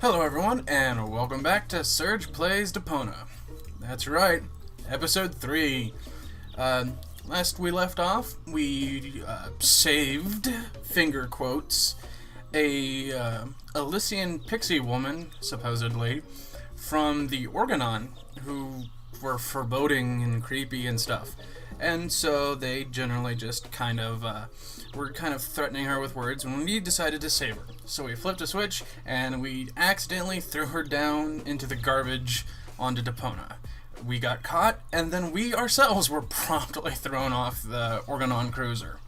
Hello everyone, and welcome back to Serge Plays Deponia. That's right, episode 3. Last we left off, we saved, finger quotes, a Elysian pixie woman, supposedly, from the Organon, who were foreboding and creepy and stuff. And so they generally just were kind of threatening her with words when we decided to save her. So we flipped a switch and we accidentally threw her down into the garbage onto Deponia. We got caught, and then we ourselves were promptly thrown off the Organon cruiser.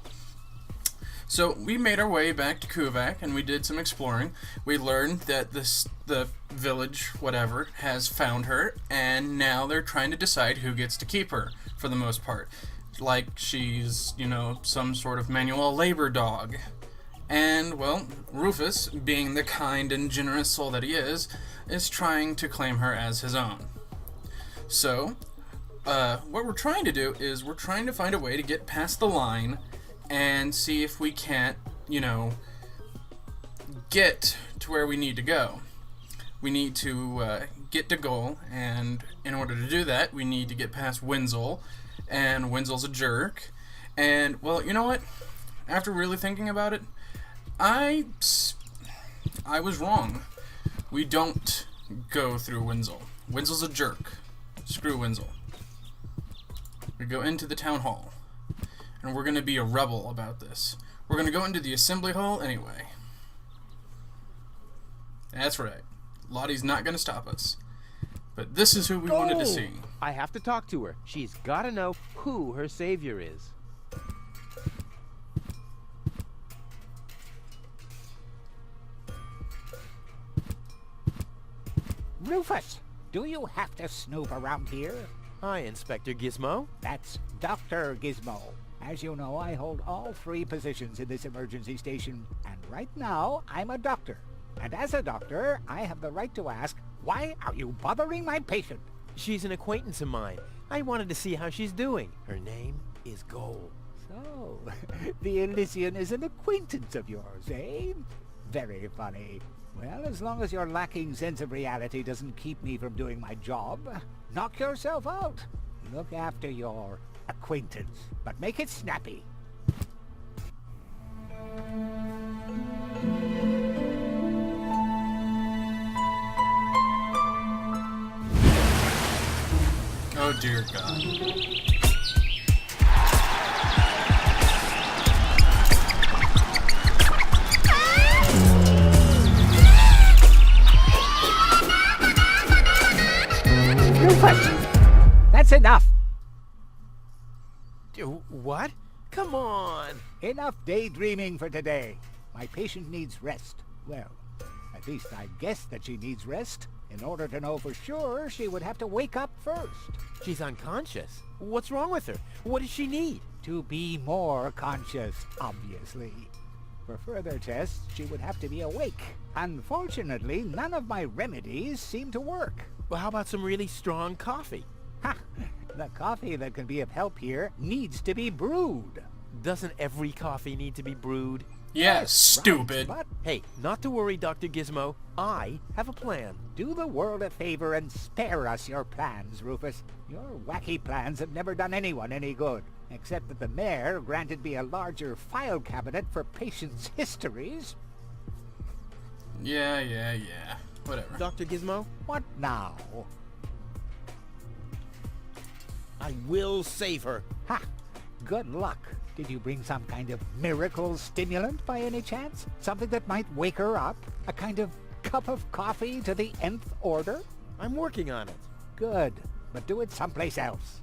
So we made our way back to Kuvak and we did some exploring. We learned that the village, whatever, has found her, and now they're trying to decide who gets to keep her, for the most part. Like she's, some sort of manual labor dog. And, well, Rufus, being the kind and generous soul that he is trying to claim her as his own. So, what we're trying to do is we're trying to find a way to get past the line and see if we can't, get to where we need to go. We need to get to goal, and in order to do that, we need to get past Wenzel, and Wenzel's a jerk. And, well, you know what? After really thinking about it, I was wrong. We don't go through Wenzel. Wenzel's a jerk. Screw Wenzel. We go into the town hall, and we're going to be a rebel about this. We're going to go into the assembly hall anyway. That's right. Lottie's not going to stop us. But this is who we wanted to see. I have to talk to her. She's got to know who her savior is. Rufus, do you have to snoop around here? Hi, Inspector Gizmo. That's Dr. Gizmo. As you know, I hold all 3 positions in this emergency station, and right now, I'm a doctor. And as a doctor, I have the right to ask, why are you bothering my patient? She's an acquaintance of mine. I wanted to see how she's doing. Her name is Gold. So, the Elysian is an acquaintance of yours, eh? Very funny. Well, as long as your lacking sense of reality doesn't keep me from doing my job, knock yourself out. Look after your acquaintance, but make it snappy. Oh dear God. Rufus! That's enough! What? Come on! Enough daydreaming for today. My patient needs rest. Well, at least I guess that she needs rest. In order to know for sure, she would have to wake up first. She's unconscious. What's wrong with her? What does she need? To be more conscious, obviously. For further tests, she would have to be awake. Unfortunately, none of my remedies seem to work. Well, how about some really strong coffee? Ha! The coffee that can be of help here needs to be brewed. Doesn't every coffee need to be brewed? Yes, stupid. Right, but Hey, not to worry, Dr. Gizmo. I have a plan. do the world a favor and spare us your plans, Rufus. Your wacky plans have never done anyone any good, except that the mayor granted me a larger file cabinet for patients' histories. Yeah. Whatever. Dr. Gizmo, What now? I will save her. Ha! Good luck. Did you bring some kind of miracle stimulant by any chance? Something that might wake her up? A kind of cup of coffee to the nth order? I'm working on it. Good, but do it someplace else.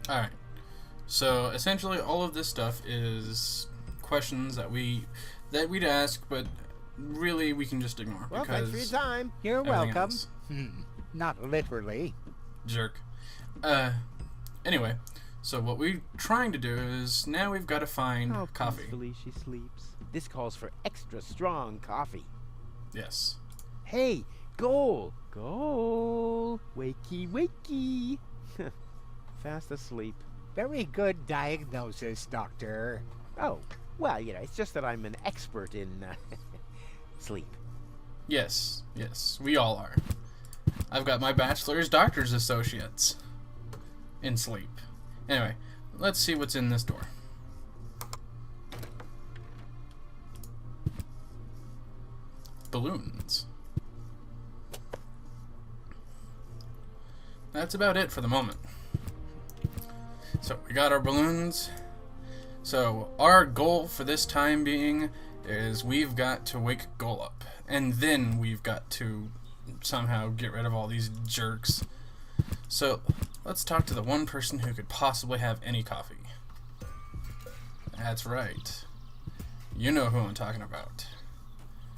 Alright. So, essentially, all of this stuff is questions that we'd ask, but really we can just ignore. Well, because thanks for your time. You're everything welcome. else. Not literally. Jerk. Anyway, so what we're trying to do is now we've got to find How coffee. peacefully she sleeps. This calls for extra strong coffee. Yes. Hey, Goal! Goal! Wakey, wakey! Fast asleep. Very good diagnosis, Doctor. Oh, Well, you know, it's just that I'm an expert in sleep. Yes, yes, we all are. I've got my bachelor's, doctor's associates in sleep. Anyway, let's see what's in this door. Balloons. That's about it for the moment. So we got our balloons. So our goal for this time being is we've got to wake Goal up. And then we've got to somehow get rid of all these jerks. So let's talk to the one person who could possibly have any coffee. That's right. You know who I'm talking about.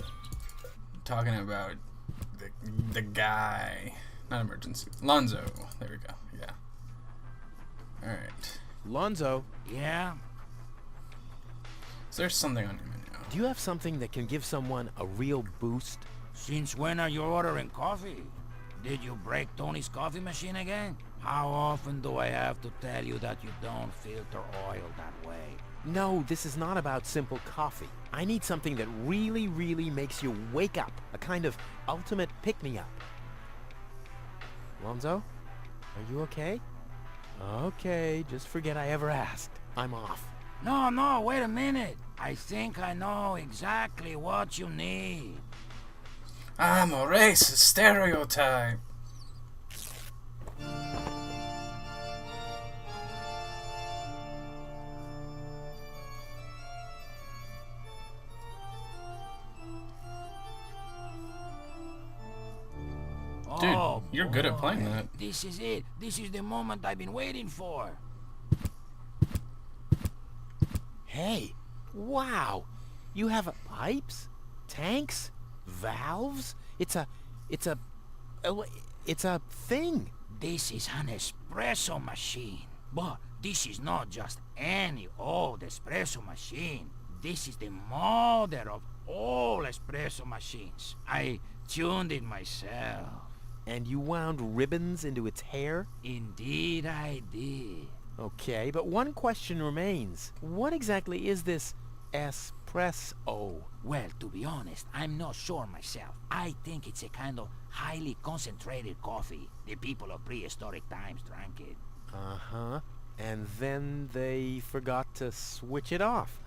I'm talking about the guy. Not emergency. Lonzo. There we go. Yeah. Alright. Lonzo, Yeah? Is there something on your menu? do you have something that can give someone a real boost? Since when are you ordering coffee? Did you break Tony's coffee machine again? How often do I have to tell you that you don't filter oil that way? No, this is not about simple coffee. I need something that really, really makes you wake up. A kind of ultimate pick-me-up. Lonzo? Are you okay? Okay, just forget I ever asked. I'm off. No, wait a minute. I think I know exactly what you need. I'm a racist stereotype. Dude, Oh, you're good at playing boy. that. This is it. This is the moment I've been waiting for. Hey, wow. You have pipes? Tanks? Valves? It's a thing. This is an espresso machine. But this is not just any old espresso machine. This is the mother of all espresso machines. I tuned it myself. And you wound ribbons into its hair? Indeed I did. Okay, but one question remains. What exactly is this espresso? Well, to be honest, I'm not sure myself. I think it's a kind of highly concentrated coffee. The people of prehistoric times drank it. Uh-huh. And then they forgot to switch it off.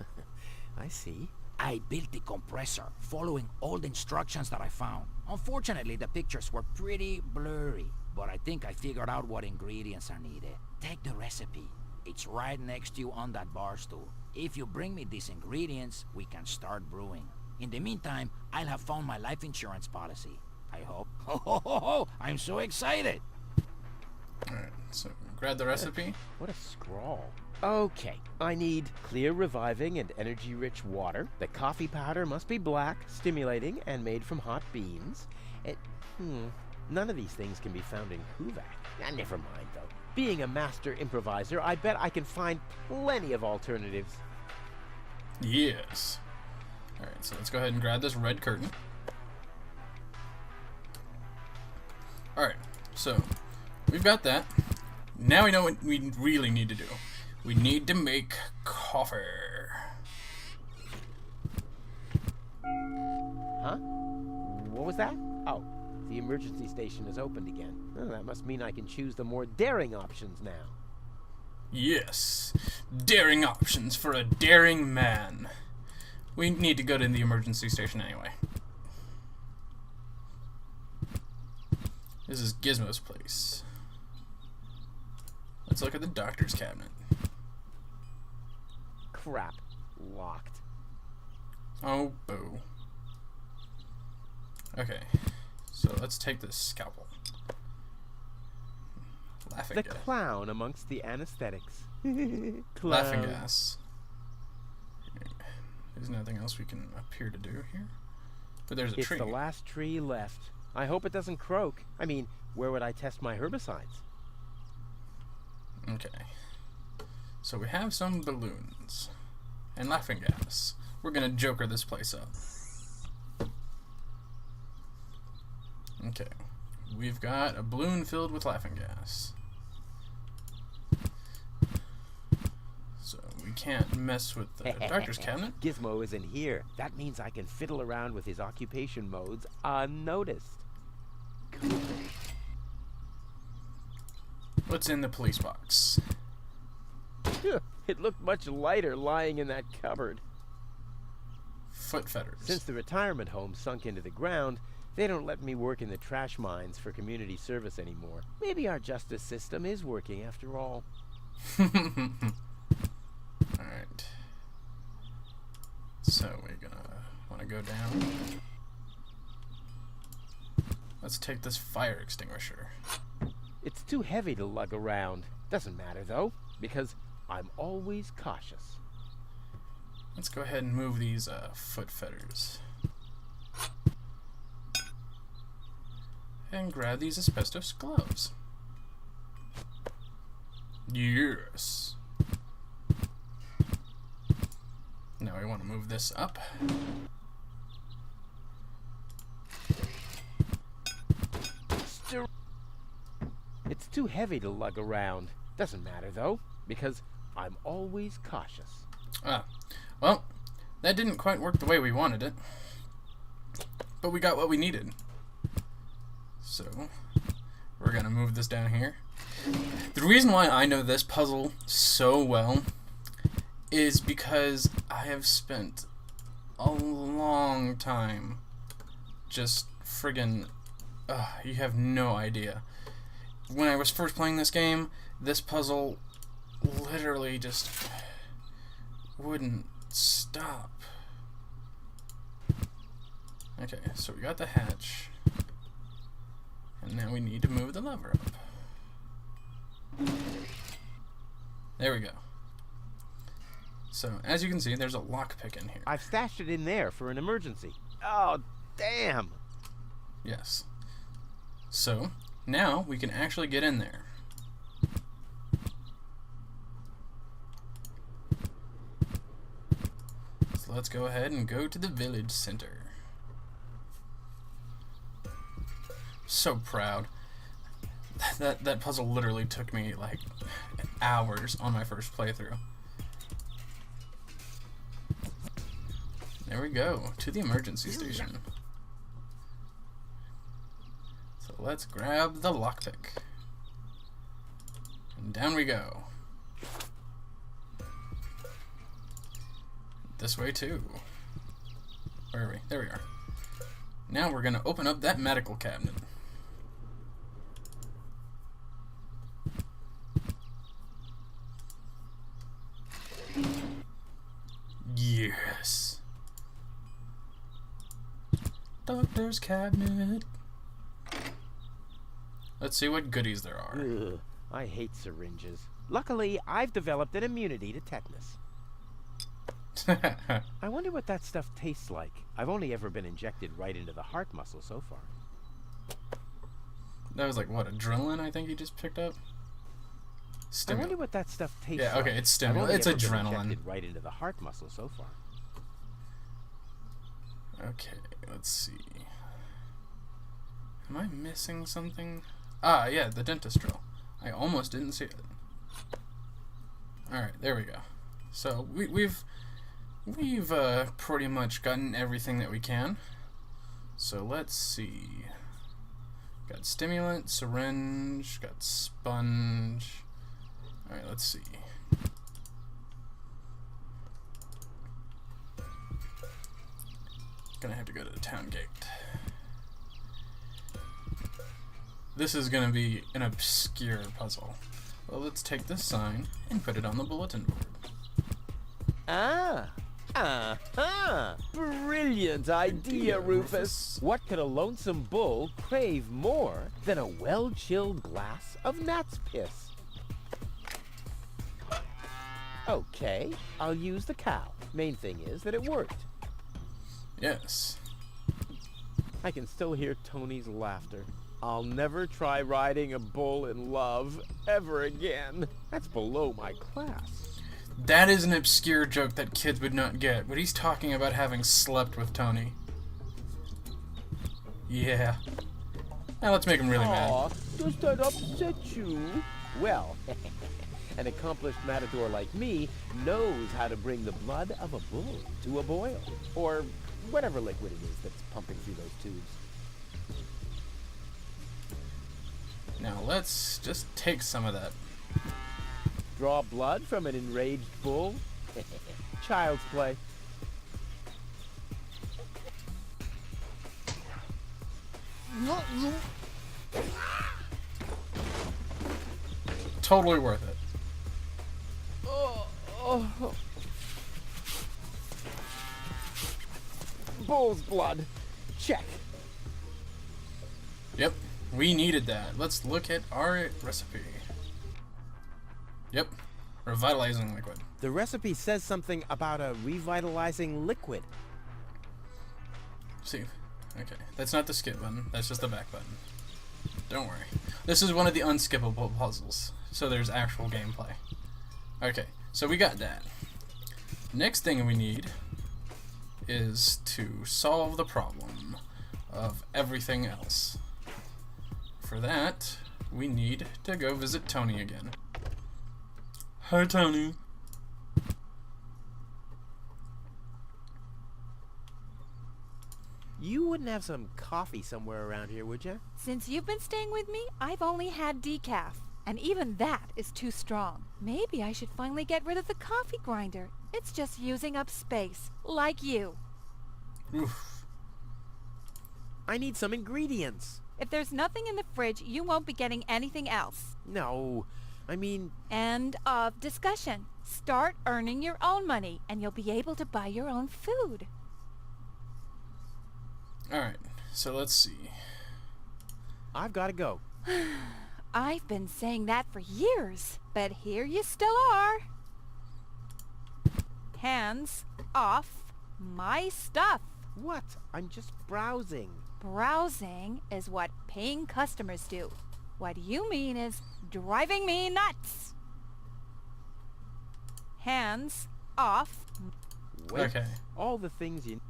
I see. I built the compressor, following old instructions that I found. Unfortunately, the pictures were pretty blurry, but I think I figured out what ingredients are needed. Take the recipe. It's right next to you on that bar stool. If you bring me these ingredients, we can start brewing. In the meantime, I'll have found my life insurance policy. I hope. Ho, I'm so excited! Alright, so grab the recipe. What a scrawl. Okay, I need clear, reviving, and energy-rich water. The coffee powder must be black, stimulating, and made from hot beans. None of these things can be found in Kuvak. Never mind, though. Being a master improviser, I bet I can find plenty of alternatives. Yes. Alright, so let's go ahead and grab this red curtain. Alright, so we've got that. Now we know what we really need to do. We need to make coffee. Huh? What was that? Oh, the emergency station is opened again. Oh, that must mean I can choose the more daring options now. Yes. Daring options for a daring man. We need to go to the emergency station anyway. This is Gizmo's place. Let's look at the doctor's cabinet. Crap. Locked. Oh, boo. Okay, so let's take this scalpel. Laughing The gas. clown amongst the anesthetics. Laughing Clown. gas. There's nothing else we can appear to do here. But there's a It's tree. the last tree left. I hope it doesn't croak. I mean, where would I test my herbicides? Okay. So we have some balloons. And laughing gas. We're gonna joker this place up. Okay. We've got a balloon filled with laughing gas. So we can't mess with the doctor's cabinet. Gizmo isn't here. That means I can fiddle around with his occupation modes unnoticed. Cool. What's in the police box? It looked much lighter lying in that cupboard. Foot fetters. Since the retirement home sunk into the ground, they don't let me work in the trash mines for community service anymore. Maybe our justice system is working after all. Alright. So we're gonna want to go down. Let's take this fire extinguisher. It's too heavy to lug around. Doesn't matter though, because I'm always cautious. Let's go ahead and move these foot fetters. And grab these asbestos gloves. Yes. Now we want to move this up. It's too heavy to lug around. Doesn't matter though, because I'm always cautious. Ah, well, that didn't quite work the way we wanted it. But we got what we needed. So, we're gonna move this down here. The reason why I know this puzzle so well is because I have spent a long time just friggin'... you have no idea. When I was first playing this game, this puzzle literally just wouldn't stop. Okay, so we got the hatch. And now we need to move the lever up. There we go. So, as you can see, there's a lockpick in here. I've stashed it in there for an emergency. Oh, damn! Yes. So, now we can actually get in there. So let's go ahead and go to the village center. So proud. That puzzle literally took me like hours on my first playthrough. There we go, to the emergency station. So let's grab the lockpick. And down we go. This way too. Where are we? There we are. Now we're gonna open up that medical cabinet. Yes. Doctor's cabinet. Let's see what goodies there are. Ugh, I hate syringes. Luckily, I've developed an immunity to tetanus. I wonder what that stuff tastes like. I've only ever been injected right into the heart muscle so far. That was like, what, adrenaline I think you just picked up? I wonder what that stuff tastes like. Yeah, okay, it's I've only stimulant. It's ever been adrenaline. injected right into the heart muscle so far. Okay, let's see. Am I missing something? Ah, yeah, the dentist drill. I almost didn't see it. Alright, there we go. So, we've pretty much gotten everything that we can. So, let's see. Got stimulant, syringe, got sponge. Alright, let's see. Gonna have to go to the town gate. This is gonna be an obscure puzzle. Well, let's take this sign and put it on the bulletin board. Brilliant idea, Rufus. What could a lonesome bull crave more than a well-chilled glass of gnat's piss? Okay, I'll use the cow. Main thing is that it worked. Yes. I can still hear Tony's laughter. I'll never try riding a bull in love ever again. That's below my class. That is an obscure joke that kids would not get, but he's talking about having slept with Tony. Yeah. Now let's make him really mad. Does that upset you? Well, An accomplished matador like me knows how to bring the blood of a bull to a boil. Or whatever liquid it is that's pumping through those tubes. Now let's just take some of that. Draw blood from an enraged bull? Child's play. Totally worth it. Oh. Bull's blood. Check. Yep, we needed that. Let's look at our recipe. Yep, revitalizing liquid. The recipe says something about a revitalizing liquid. See, okay, that's not the skip button, that's just the back button. Don't worry. This is one of the unskippable puzzles, so there's actual gameplay. Okay, so we got that. Next thing we need is to solve the problem of everything else. For that, we need to go visit Tony again. Hi, Tony. You wouldn't have some coffee somewhere around here, would you? Since you've been staying with me, I've only had decaf. And even that is too strong. Maybe I should finally get rid of the coffee grinder. It's just using up space, like you. Oof. I need some ingredients. If there's nothing in the fridge, you won't be getting anything else. No, I mean... End of discussion. Start earning your own money, and you'll be able to buy your own food. Alright, so let's see. I've got to go. I've been saying that for years, but here you still are. Hands off my stuff. What? I'm just browsing. Browsing is what paying customers do. What you mean is driving me nuts. Hands off. Wait, Okay. all the things you...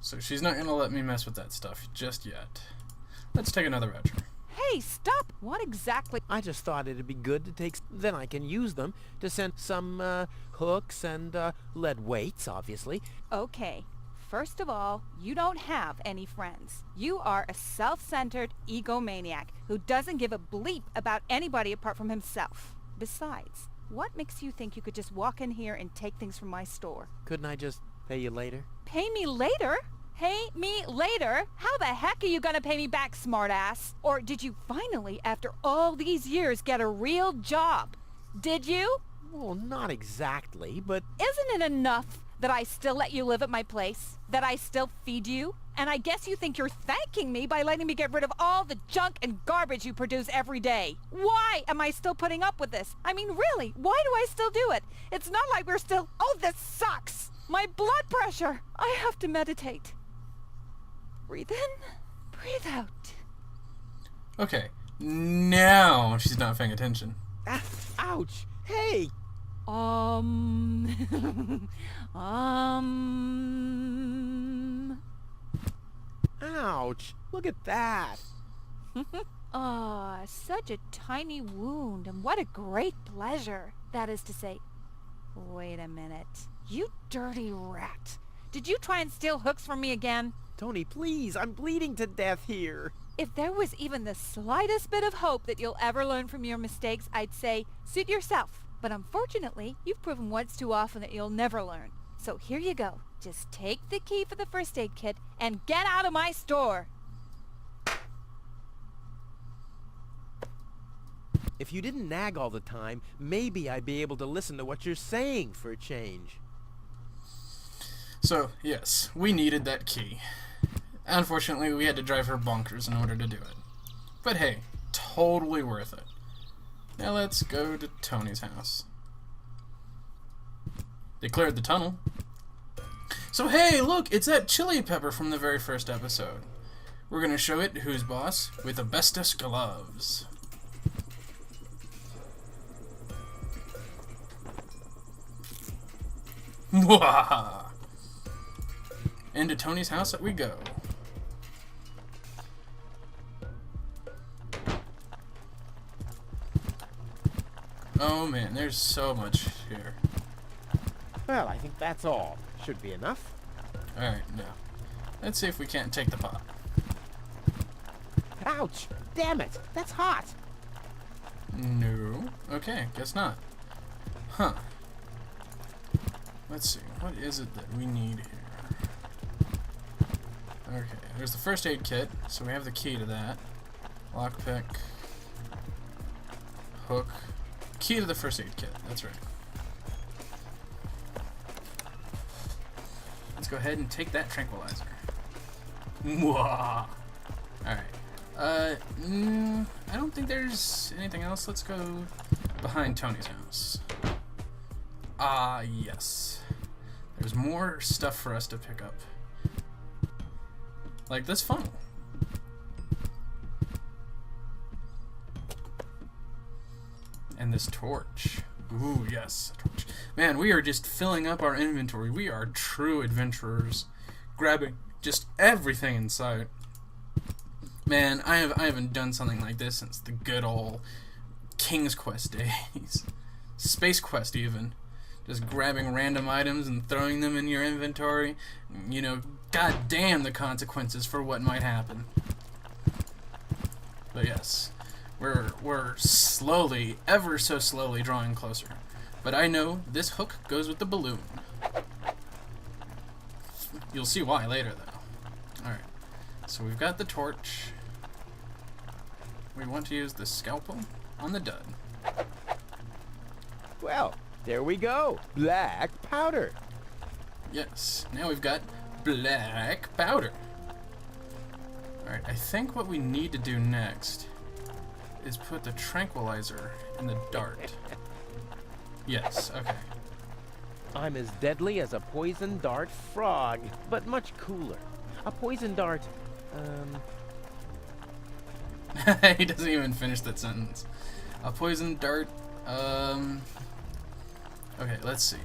So she's not gonna let me mess with that stuff just yet. Let's take another voucher. Hey, stop! What exactly? I just thought it'd be good to take... Then I can use them to send some hooks and lead weights, obviously. Okay. First of all, you don't have any friends. You are a self-centered egomaniac who doesn't give a bleep about anybody apart from himself. Besides, what makes you think you could just walk in here and take things from my store? Couldn't I just pay you later? Pay me later? Pay me later? How the heck are you gonna pay me back, smartass? Or did you finally, after all these years, get a real job? Did you? Well, not exactly, but... Isn't it enough that I still let you live at my place? That I still feed you? And I guess you think you're thanking me by letting me get rid of all the junk and garbage you produce every day. Why am I still putting up with this? I mean, really, why do I still do it? It's not like we're still... Oh, this sucks! My blood pressure! I have to meditate. Breathe in, breathe out. Okay, now she's not paying attention. Ah, ouch! Hey! Ouch! Look at that! Ah, such a tiny wound, and what a great pleasure. That is to say... Wait a minute. You dirty rat. Did you try and steal hooks from me again? Tony, please, I'm bleeding to death here. If there was even the slightest bit of hope that you'll ever learn from your mistakes, I'd say, suit yourself. But unfortunately, you've proven once too often that you'll never learn. So here you go. Just take the key for the first aid kit and get out of my store. If you didn't nag all the time, maybe I'd be able to listen to what you're saying for a change. So, yes, we needed that key. Unfortunately, we had to drive her bonkers in order to do it. But hey, totally worth it. Now let's go to Tony's house. They cleared the tunnel. So hey, look, it's that chili pepper from the very first episode. We're gonna show it who's boss with asbestos gloves. Mwahaha! Into Tony's house that we go. Oh man, there's so much here. Well, I think that's all. Should be enough. Alright, now. Let's see if we can't take the pot. Ouch! Damn it! That's hot! No. Okay, guess not. Huh. Let's see. What is it that we need here? Okay, there's the first aid kit, so we have the key to that. Lockpick. Hook. Key to the first aid kit, that's right. Let's go ahead and take that tranquilizer. Mwah! Alright. I don't think there's anything else. Let's go behind Tony's house. Ah, yes. There's more stuff for us to pick up. Like this funnel. And this torch. Ooh, yes, a torch. Man, we are just filling up our inventory. We are true adventurers. Grabbing just everything in sight. Man, I haven't done something like this since the good old King's Quest days. Space Quest, even. Just grabbing random items and throwing them in your inventory. You know, goddamn the consequences for what might happen. But yes, we're slowly, ever so slowly drawing closer. But I know this hook goes with the balloon. You'll see why later, though. Alright, so we've got the torch. We want to use the scalpel on the dud. Well, there we go. Black powder. Yes, now we've got black powder. Alright, I think what we need to do next is put the tranquilizer in the dart. Yes, okay. I'm as deadly as a poison dart frog, but much cooler. A poison dart, He doesn't even finish that sentence. A poison dart, okay, let's see.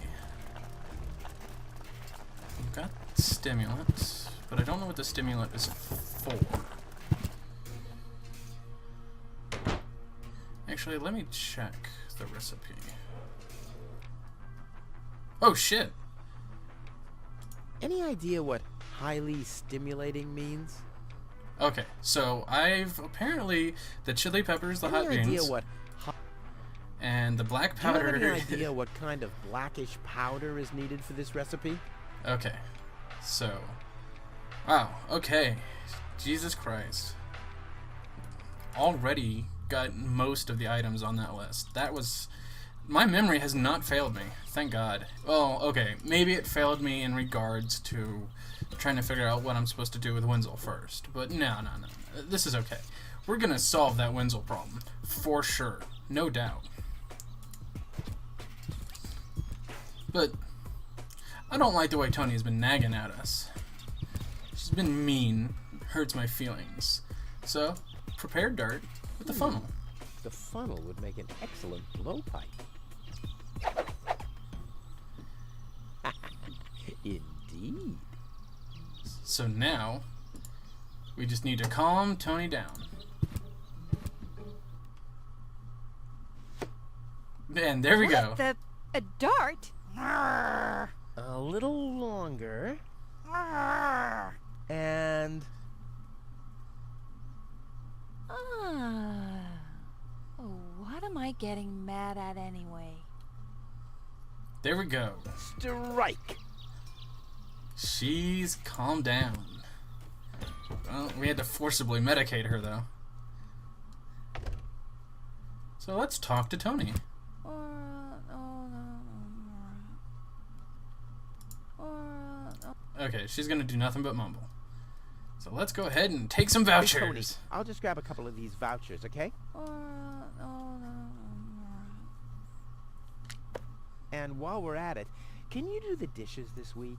We've got stimulant, but I don't know what the stimulant is for. Actually, let me check the recipe. Oh shit! any idea what highly stimulating means? Okay, so I've apparently the chili peppers, the hot Any idea beans, what and the black Do you have powder. any idea what kind of blackish powder is needed for this recipe? Okay, so, wow, okay, Jesus Christ. Already got most of the items on that list. That was, my memory has not failed me, thank God. Well, okay, maybe it failed me in regards to trying to figure out what I'm supposed to do with Wenzel first, but no, this is okay. We're gonna solve that Wenzel problem, for sure, no doubt. But I don't like the way Tony has been nagging at us. She's been mean, hurts my feelings. So, prepare dart with the funnel. The funnel would make an excellent blowpipe. Indeed. So now, we just need to calm Tony down. And there we go. A dart? A little longer. And What am I getting mad at anyway? There we go. strike. She's calmed down. Well, we had to forcibly medicate her, though. So let's talk to Tony. Okay, she's gonna do nothing but mumble. So let's go ahead and take some Hey, vouchers. Tony, I'll just grab a couple of these vouchers, okay? And while we're at it, can you do the dishes this week?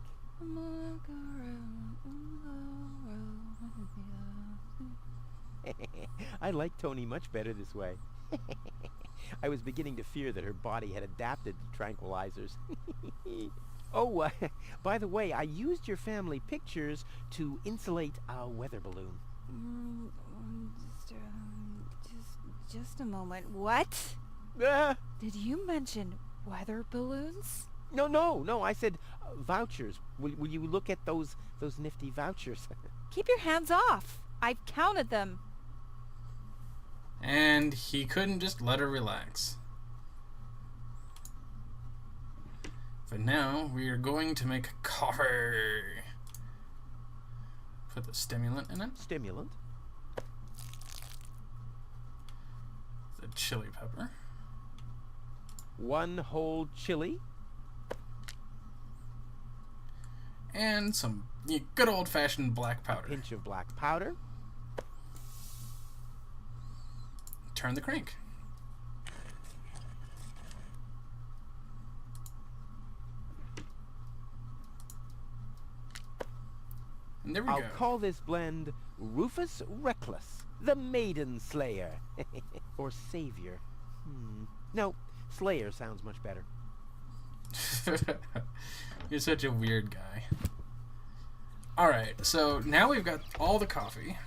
I like Tony much better this way. I was beginning to fear that her body had adapted to tranquilizers. Oh, by the way, I used your family pictures to insulate a weather balloon. Just a moment. What? Did you mention weather balloons? No, I said vouchers. Will you look at those nifty vouchers? Keep your hands off. I've counted them. And he couldn't just let her relax. But now we are going to make coffee. Put the stimulant in it. Stimulant. The chili pepper. 1 whole chili. And some good old-fashioned black powder. Pinch of black powder. Turn the crank. And there we I'll go. call this blend Rufus Reckless, the Maiden Slayer. Or Savior. No, Slayer sounds much better. You're such a weird guy. Alright, so now we've got all the coffee.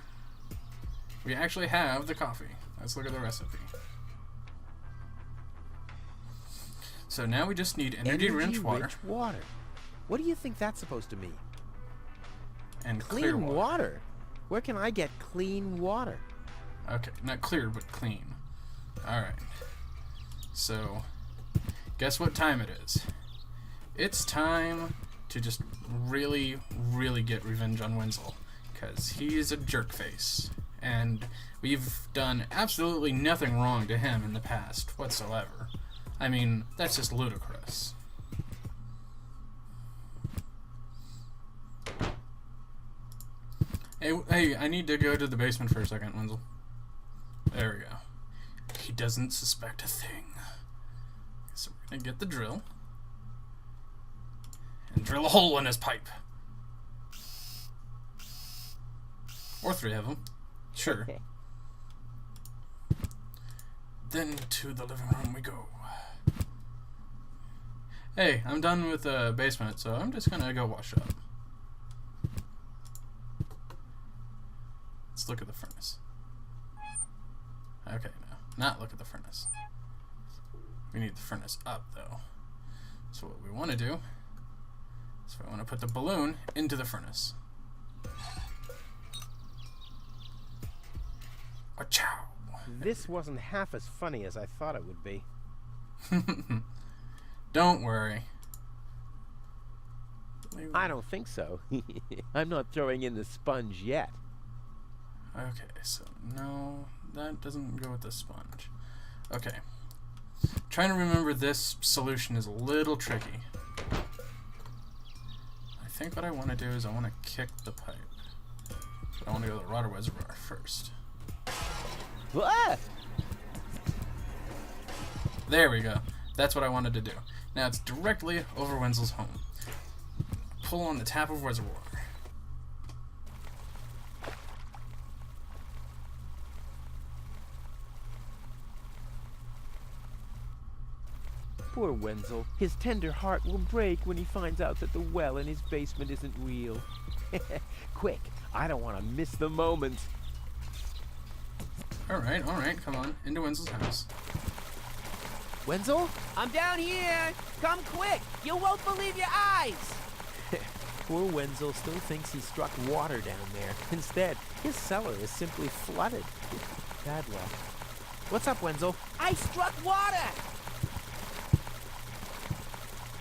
We actually have the coffee. Let's look at the recipe. So now we just need energy-rich water. What do you think that's supposed to mean? And Clean clear water. water? Where can I get clean water? Okay, not clear, but clean. Alright. So, guess what time it is? It's time to just really, really get revenge on Wenzel. Because he's a jerkface. And we've done absolutely nothing wrong to him in the past whatsoever. I mean, that's just ludicrous. Hey, I need to go to the basement for a second, Wenzel. There we go. He doesn't suspect a thing. So we're gonna get the drill. And drill a hole in his pipe. Or 3 of them. Sure. Then to the living room we go. Hey, I'm done with the basement, so I'm just gonna go wash up. Let's look at the furnace. Okay, no. Not look at the furnace. We need the furnace up, though. So what we want to do is we want to put the balloon into the furnace. Wachow! This wasn't half as funny as I thought it would be. Don't worry. I don't think so. I'm not throwing in the sponge yet. Okay, so no, that doesn't go with the sponge. Okay. Trying to remember this solution is a little tricky. I think what I want to do is I want to kick the pipe. But I want to go to the water reservoir first. Ah! There we go. That's what I wanted to do. Now it's directly over Wenzel's home. Pull on the tap of reservoir. Poor Wenzel. His tender heart will break when he finds out that the well in his basement isn't real. Quick, I don't want to miss the moment. Alright, come on. Into Wenzel's house. Wenzel? I'm down here! Come quick! You won't believe your eyes! Poor Wenzel still thinks he struck water down there. Instead, his cellar is simply flooded. Bad luck. What's up, Wenzel? I struck water!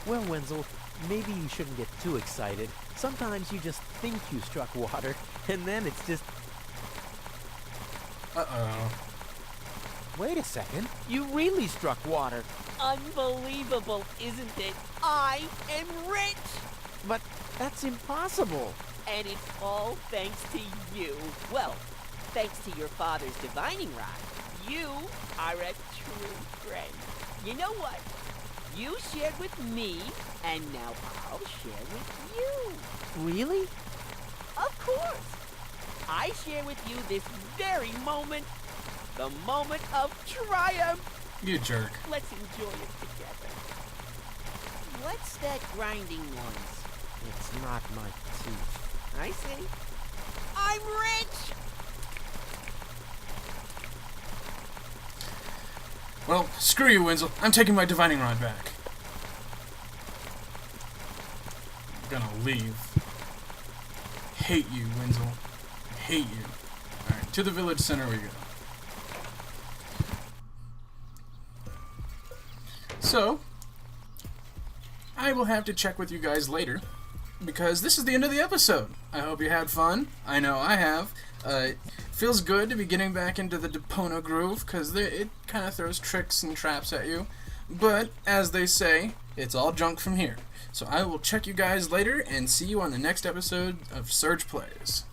Well, Wenzel, maybe you shouldn't get too excited. Sometimes you just think you struck water, and then it's just... Uh-oh. Wait a second. You really struck water. Unbelievable, isn't it? I am rich! But that's impossible. And it's all thanks to you. Well, thanks to your father's divining rod. You are a true friend. You know what? You shared with me, and now I'll share with you. Really? Of course. I share with you this very moment. The moment of triumph. You jerk. Let's enjoy it together. What's that grinding noise? It's not my teeth. I see. I'm rich! Well, screw you, Wenzel. I'm taking my divining rod back. I'm gonna leave. Hate you, Wenzel. Hate you. Alright, to the village center we go. So, I will have to check with you guys later, because this is the end of the episode. I hope you had fun. I know I have. It feels good to be getting back into the Deponia groove, because it kind of throws tricks and traps at you. But, as they say, it's all junk from here. So I will check you guys later, and see you on the next episode of Serge Plays.